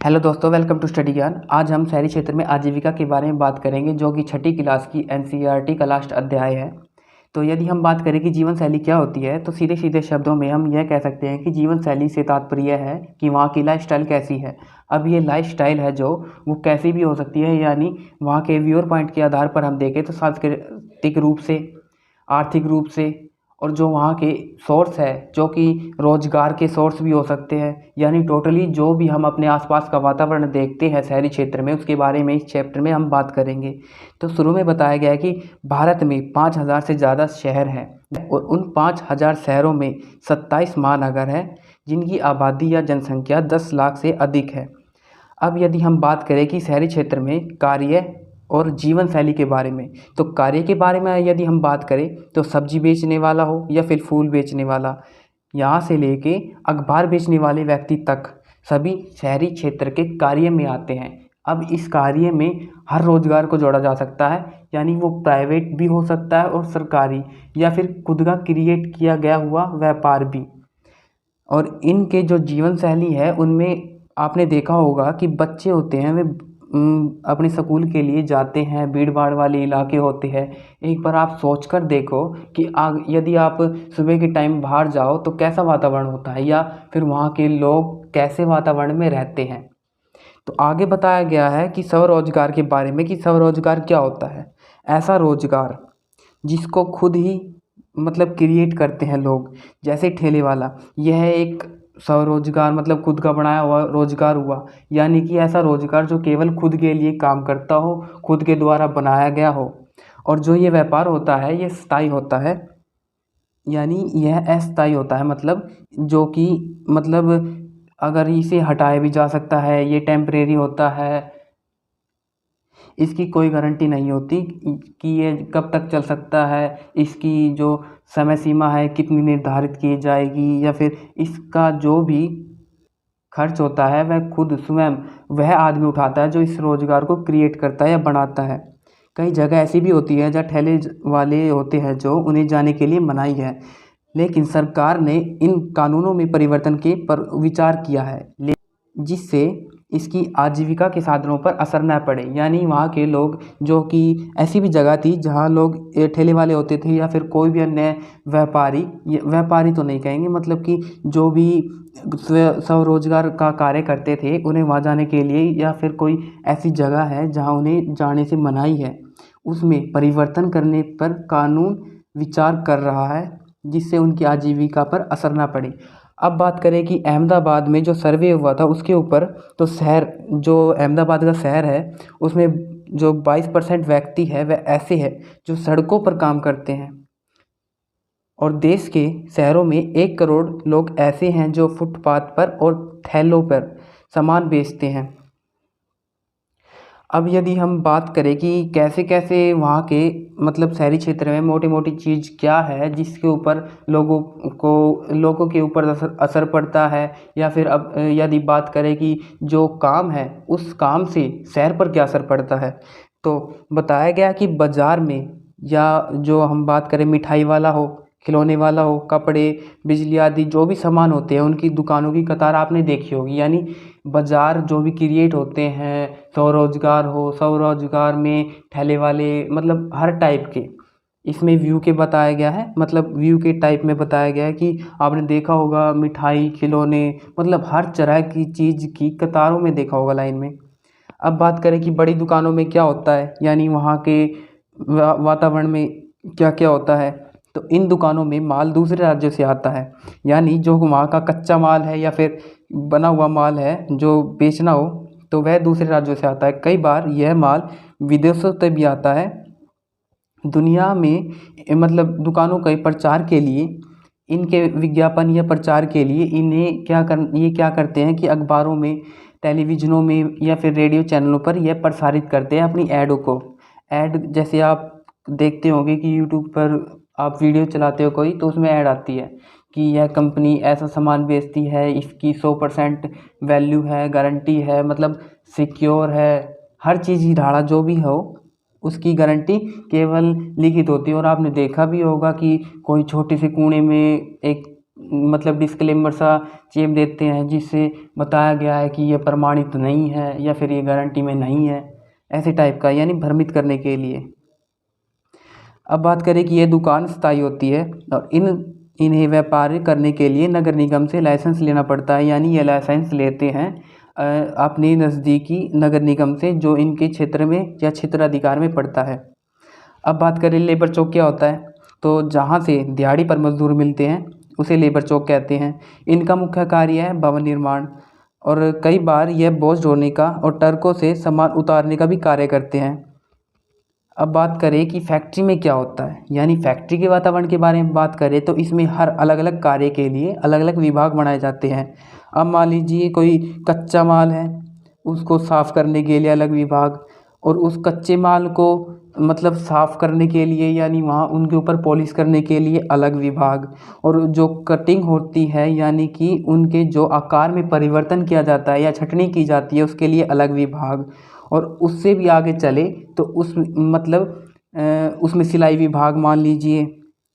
Hello दोस्तों, welcome to study ज्ञान। आज हम शहरी क्षेत्र में आजीविका के बारे में बात करेंगे, जो कि छठी क्लास की एनसीईआरटी का लास्ट अध्याय है। तो यदि हम बात करें कि जीवन शैली क्या होती है, तो सीधे सीधे शब्दों में हम यह कह सकते हैं कि जीवन शैली से तात्पर्य है कि वहाँ की लाइफस्टाइल कैसी है। अब ये लाइफस्टाइल है जो वो कैसी भी हो सकती है, यानी वहाँ के व्यूअर पॉइंट के आधार पर हम देखें तो सांस्कृतिक रूप से, आर्थिक रूप से, और जो वहाँ के सोर्स है जो कि रोजगार के सोर्स भी हो सकते हैं। यानी टोटली जो भी हम अपने आसपास का वातावरण देखते हैं शहरी क्षेत्र में, उसके बारे में इस चैप्टर में हम बात करेंगे। तो शुरू में बताया गया है कि भारत में 5,000 से ज़्यादा शहर हैं और उन 5,000 शहरों में 27 महानगर हैं जिनकी आबादी या जनसंख्या 10 लाख से अधिक है। अब यदि हम बात करें कि शहरी क्षेत्र में कार्य और जीवन शैली के बारे में, तो कार्य के बारे में यदि हम बात करें तो सब्जी बेचने वाला हो या फिर फूल बेचने वाला, यहाँ से लेके अखबार बेचने वाले व्यक्ति तक सभी शहरी क्षेत्र के कार्य में आते हैं। अब इस कार्य में हर रोजगार को जोड़ा जा सकता है, यानी वो प्राइवेट भी हो सकता है और सरकारी, या फिर खुद का क्रिएट किया गया हुआ व्यापार भी। और इनके जो जीवन शैली है उनमें आपने देखा होगा कि बच्चे होते हैं वे अपने स्कूल के लिए जाते हैं, भीड़ भाड़ वाले इलाके होते हैं। एक बार आप सोच कर देखो कि यदि आप सुबह के टाइम बाहर जाओ तो कैसा वातावरण होता है, या फिर वहाँ के लोग कैसे वातावरण में रहते हैं। तो आगे बताया गया है कि स्वरोजगार के बारे में, कि स्वरोजगार क्या होता है। ऐसा रोजगार जिसको खुद ही मतलब क्रिएट करते हैं लोग, जैसे ठेले वाला, यह एक स्वरोजगार मतलब खुद का बनाया हुआ रोजगार हुआ। यानी कि ऐसा रोजगार जो केवल खुद के लिए काम करता हो, खुद के द्वारा बनाया गया हो। और जो ये व्यापार होता है ये स्थायी होता है, यानी यह अस्थायी होता है, मतलब जो कि मतलब अगर इसे हटाया भी जा सकता है, ये टेम्परेरी होता है, इसकी कोई गारंटी नहीं होती कि ये कब तक चल सकता है, इसकी जो समय सीमा है कितनी निर्धारित की जाएगी, या फिर इसका जो भी खर्च होता है वह खुद स्वयं वह आदमी उठाता है जो इस रोज़गार को क्रिएट करता है या बनाता है। कई जगह ऐसी भी होती है जहाँ ठेले वाले होते हैं जो उन्हें जाने के लिए मनाही है, लेकिन सरकार ने इन कानूनों में परिवर्तन के पर विचार किया है, जिससे इसकी आजीविका के साधनों पर असर न पड़े। यानी वहाँ के लोग, जो कि ऐसी भी जगह थी जहाँ लोग ठेले वाले होते थे या फिर कोई भी अन्य व्यापारी तो नहीं कहेंगे, मतलब कि जो भी स्वरोजगार का कार्य करते थे, उन्हें वहाँ जाने के लिए, या फिर कोई ऐसी जगह है जहाँ उन्हें जाने से मनाही है, उसमें परिवर्तन करने पर कानून विचार कर रहा है, जिससे उनकी आजीविका पर असर ना पड़े। अब बात करें कि अहमदाबाद में जो सर्वे हुआ था उसके ऊपर, तो शहर जो अहमदाबाद का शहर है उसमें जो 22% व्यक्ति है वह ऐसे हैं जो सड़कों पर काम करते हैं, और देश के शहरों में 1 करोड़ लोग ऐसे हैं जो फुटपाथ पर और ठेलों पर सामान बेचते हैं। अब यदि हम बात करें कि कैसे कैसे वहाँ के मतलब शहरी क्षेत्र में मोटी मोटी चीज़ क्या है जिसके ऊपर लोगों के ऊपर असर पड़ता है, या फिर अब यदि बात करें कि जो काम है उस काम से शहर पर क्या असर पड़ता है, तो बताया गया कि बाज़ार में, या जो हम बात करें मिठाई वाला हो, खिलौने वाला हो, कपड़े, बिजली आदि जो भी सामान होते हैं उनकी दुकानों की कतार आपने देखी होगी। यानी बाज़ार जो भी क्रिएट होते हैं, स्वरोजगार में ठेले वाले, मतलब हर टाइप के इसमें व्यू के बताया गया है, मतलब व्यू के टाइप में बताया गया है कि आपने देखा होगा मिठाई, खिलौने, मतलब हर तरह की चीज़ की कतारों में देखा होगा लाइन में। अब बात करें कि बड़ी दुकानों में क्या होता है, यानी वहाँ के वातावरण में क्या क्या होता है, तो इन दुकानों में माल दूसरे राज्यों से आता है। यानी जो वहाँ का कच्चा माल है या फिर बना हुआ माल है जो बेचना हो, तो वह दूसरे राज्यों से आता है। कई बार यह माल विदेशों से भी आता है। दुनिया में मतलब दुकानों के प्रचार के लिए, इनके विज्ञापन या प्रचार के लिए इन्हें क्या करते हैं कि अखबारों में, टेलीविज़नों में या फिर रेडियो चैनलों पर यह प्रसारित करते हैं अपनी ऐडों को। ऐड जैसे आप देखते होंगे कि यूट्यूब पर आप वीडियो चलाते हो कोई, तो उसमें ऐड आती है कि यह कंपनी ऐसा सामान बेचती है, इसकी 100% वैल्यू है, गारंटी है, मतलब सिक्योर है, हर चीज़ की धाड़ा जो भी हो उसकी गारंटी केवल लिखित होती है। और आपने देखा भी होगा कि कोई छोटे से कोने में एक मतलब डिस्क्लेमर सा चेप देते हैं जिससे बताया गया है कि ये प्रमाणित नहीं है या फिर ये गारंटी में नहीं है, ऐसे टाइप का, यानी भ्रमित करने के लिए। अब बात करें कि ये दुकान स्थायी होती है और इन्हें व्यापार करने के लिए नगर निगम से लाइसेंस लेना पड़ता है, यानी ये लाइसेंस लेते हैं अपने नज़दीकी नगर निगम से जो इनके क्षेत्र में या क्षेत्राधिकार में पड़ता है। अब बात करें लेबर चौक क्या होता है, तो जहाँ से दिहाड़ी पर मजदूर मिलते हैं उसे लेबर चौक कहते हैं। इनका मुख्य कार्य है भवन निर्माण और कई बार यह बोझ ढोने का और ट्रकों से सामान उतारने का भी कार्य करते हैं। अब बात करें कि फैक्ट्री में क्या होता है, यानी फैक्ट्री के वातावरण के बारे में बात करें तो इसमें हर अलग अलग कार्य के लिए अलग अलग विभाग बनाए जाते हैं। अब मान लीजिए कोई कच्चा माल है, उसको साफ़ करने के लिए अलग विभाग, और उस कच्चे माल को मतलब साफ़ करने के लिए यानी वहाँ उनके ऊपर पॉलिश करने के लिए अलग विभाग, और जो कटिंग होती है यानी कि उनके जो आकार में परिवर्तन किया जाता है या छँटनी की जाती है उसके लिए अलग विभाग, और उससे भी आगे चले तो उस मतलब उसमें सिलाई विभाग मान लीजिए,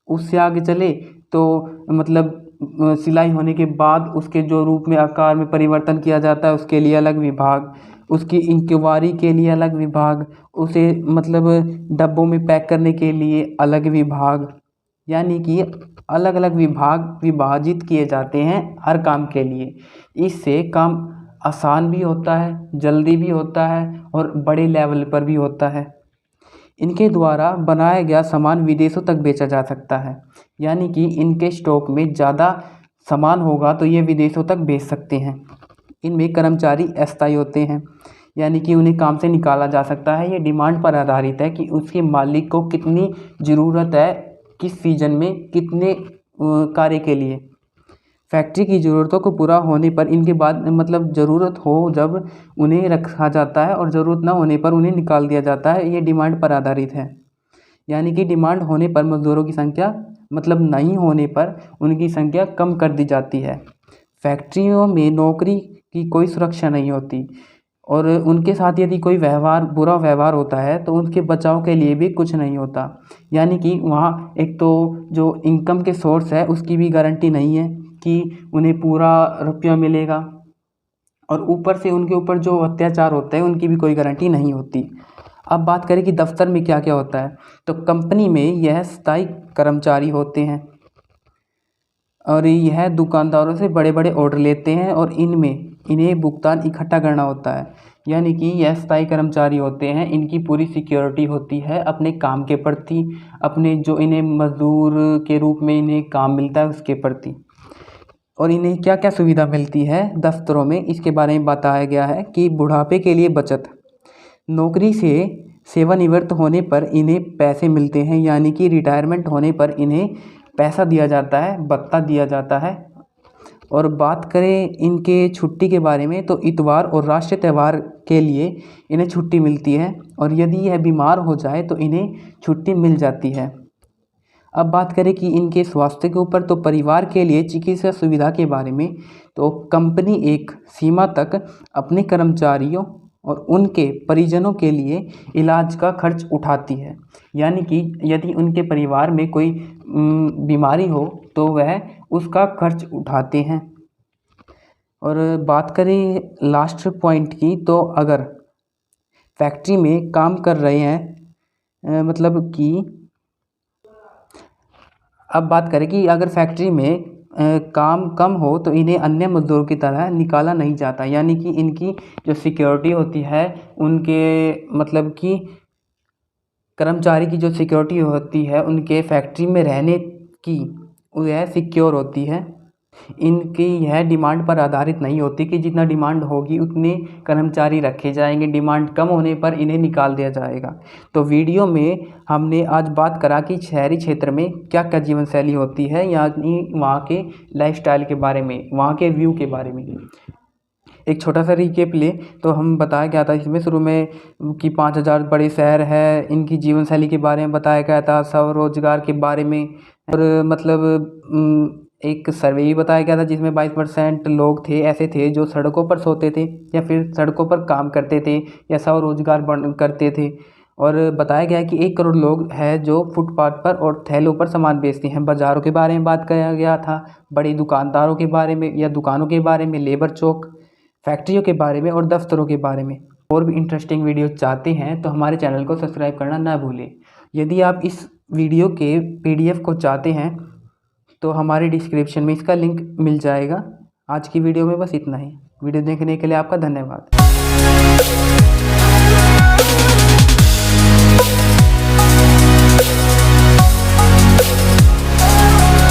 उससे आगे चले तो मतलब सिलाई होने के बाद उसके जो रूप में आकार में परिवर्तन किया जाता है उसके लिए अलग विभाग, उसकी इंक्वायरी के लिए अलग विभाग, उसे मतलब डब्बों में पैक करने के लिए अलग विभाग, यानी कि अलग अलग विभाग विभाजित किए जाते हैं हर काम के लिए। इससे काम आसान भी होता है, जल्दी भी होता है और बड़े लेवल पर भी होता है। इनके द्वारा बनाया गया सामान विदेशों तक बेचा जा सकता है, यानी कि इनके स्टॉक में ज़्यादा सामान होगा तो ये विदेशों तक बेच सकते हैं। इनमें कर्मचारी अस्थायी होते हैं, यानी कि उन्हें काम से निकाला जा सकता है। ये डिमांड पर आधारित है कि उसके मालिक को कितनी ज़रूरत है, किस सीजन में कितने कार्य के लिए। फैक्ट्री की ज़रूरतों को पूरा होने पर इनके बाद मतलब ज़रूरत हो जब उन्हें रखा जाता है और ज़रूरत ना होने पर उन्हें निकाल दिया जाता है। ये डिमांड पर आधारित है, यानी कि डिमांड होने पर मज़दूरों की संख्या मतलब नहीं होने पर उनकी संख्या कम कर दी जाती है। फैक्ट्रियों में नौकरी की कोई सुरक्षा नहीं होती और उनके साथ यदि कोई बुरा व्यवहार होता है तो उनके बचाव के लिए भी कुछ नहीं होता, यानी कि वहाँ एक तो जो इनकम के सोर्स है उसकी भी गारंटी नहीं है कि उन्हें पूरा रुपया मिलेगा, और ऊपर से उनके ऊपर जो अत्याचार होता है उनकी भी कोई गारंटी नहीं होती। अब बात करें कि दफ्तर में क्या क्या होता है, तो कंपनी में यह स्थायी कर्मचारी होते हैं और यह दुकानदारों से बड़े बड़े ऑर्डर लेते हैं और इन्हें भुगतान इकट्ठा करना होता है, यानी कि यह स्थायी कर्मचारी होते हैं। इनकी पूरी सिक्योरिटी होती है अपने काम के प्रति, अपने जो इन्हें मजदूर के रूप में इन्हें काम मिलता है उसके प्रति। और इन्हें क्या क्या सुविधा मिलती है दफ्तरों में, इसके बारे में बताया गया है कि बुढ़ापे के लिए बचत, नौकरी से सेवानिवृत्त होने पर इन्हें पैसे मिलते हैं, यानी कि रिटायरमेंट होने पर इन्हें पैसा दिया जाता है, भत्ता दिया जाता है। और बात करें इनके छुट्टी के बारे में तो इतवार और राष्ट्रीय त्यौहार के लिए इन्हें छुट्टी मिलती है, और यदि यह बीमार हो जाए तो इन्हें छुट्टी मिल जाती है। अब बात करें कि इनके स्वास्थ्य के ऊपर तो परिवार के लिए चिकित्सा सुविधा के बारे में, तो कंपनी एक सीमा तक अपने कर्मचारियों और उनके परिजनों के लिए इलाज का खर्च उठाती है, यानी कि यदि उनके परिवार में कोई बीमारी हो तो वह उसका खर्च उठाते हैं। और बात करें लास्ट पॉइंट की, तो अगर फैक्ट्री में काम कर रहे हैं मतलब कि अब बात करें कि अगर फैक्ट्री में काम कम हो तो इन्हें अन्य मज़दूरों की तरह निकाला नहीं जाता, यानी कि इनकी जो सिक्योरिटी होती है उनके मतलब कि कर्मचारी की जो सिक्योरिटी होती है उनके फैक्ट्री में रहने की, वह सिक्योर होती है। इनकी यह डिमांड पर आधारित नहीं होती कि जितना डिमांड होगी उतने कर्मचारी रखे जाएंगे, डिमांड कम होने पर इन्हें निकाल दिया जाएगा। तो वीडियो में हमने आज बात करा कि शहरी क्षेत्र में क्या क्या जीवन शैली होती है, यानी वहाँ के लाइफस्टाइल के बारे में, वहाँ के व्यू के बारे में। एक छोटा सा रिकेप ले तो हम बताया गया था इसमें शुरू में कि 5000 बड़े शहर है, इनकी जीवन शैली के बारे में बताया गया था, स्वरोजगार के बारे में, और मतलब एक सर्वे भी बताया गया था जिसमें 22% लोग थे ऐसे थे जो सड़कों पर सोते थे या फिर सड़कों पर काम करते थे या स्वरोजगार करते थे। और बताया गया है कि 1 करोड़ लोग हैं जो फुटपाथ पर और ठेलों पर सामान बेचते हैं। बाज़ारों के बारे में बात किया गया था, बड़ी दुकानदारों के बारे में या दुकानों के बारे में, लेबर चौक, फैक्ट्रियों के बारे में और दफ्तरों के बारे में। और भी इंटरेस्टिंग वीडियो चाहते हैं तो हमारे चैनल को सब्सक्राइब करना ना भूलें। यदि आप इस वीडियो के PDF को चाहते हैं तो हमारे डिस्क्रिप्शन में इसका लिंक मिल जाएगा। आज की वीडियो में बस इतना ही। वीडियो देखने के लिए आपका धन्यवाद।